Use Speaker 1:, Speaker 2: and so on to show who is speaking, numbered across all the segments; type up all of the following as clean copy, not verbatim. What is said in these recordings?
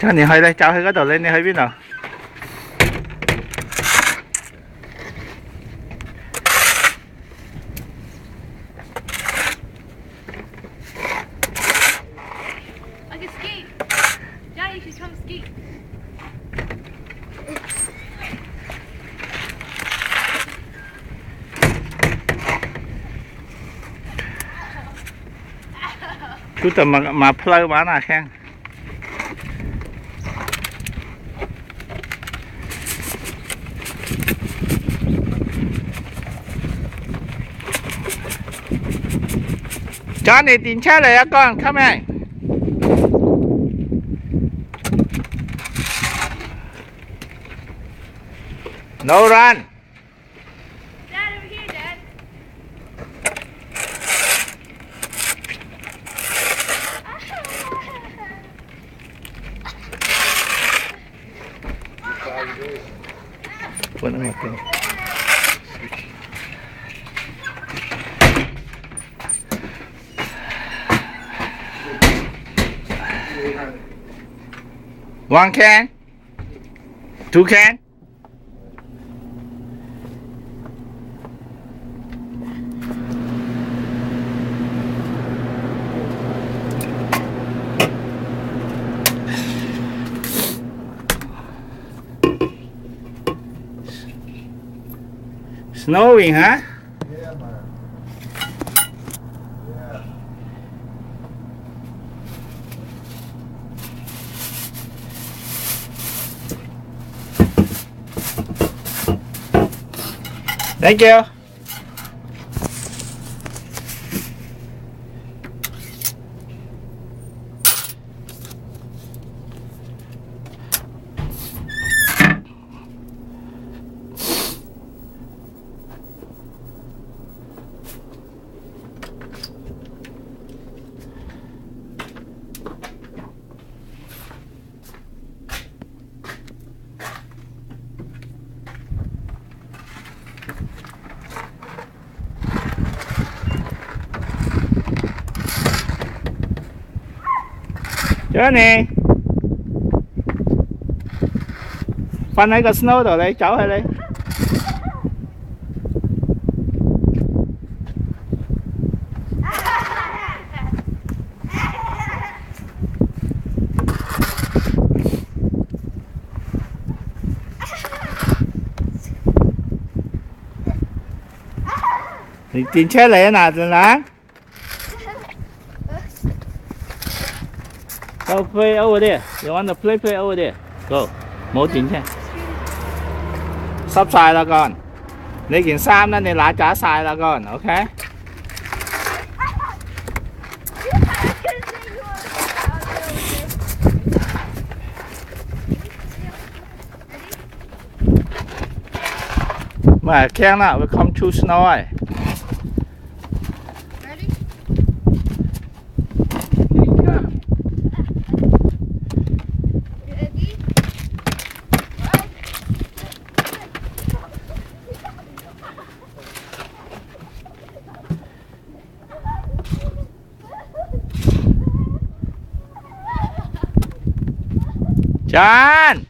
Speaker 1: Cho anh去咧，走去嗰度咧，你去邊度？Kita ma-play mana Kang? Johnny điện xe lại á con, come here. No run.
Speaker 2: Dad, over here, Dad.
Speaker 1: Put them up there. One can, two can. Snowing, huh?
Speaker 3: Yeah, man. Yeah.
Speaker 1: Thank you. Johnny, 瞓喺個 snow 度，你走去你。你電車嚟啊嗱，陣啦。Go play over there. You want to play over there? Go. 冇電車。濕晒啦con。你件衫咧，你揦渣晒啦con。OK。唔係驚啦，會 come to snow 啊。Chan,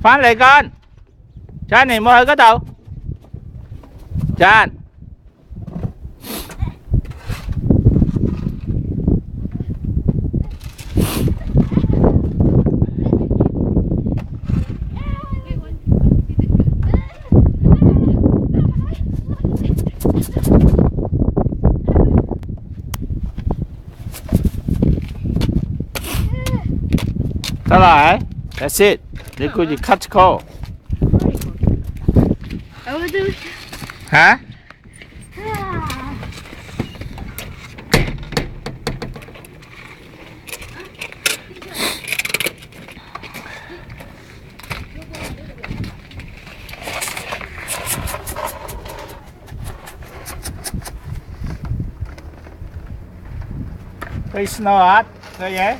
Speaker 1: 返嚟con. Chan 你冇去嗰度。Chan， 得啦，That's it。你估住 cut call？ 嚇？Cái snow hả? Sao vậy?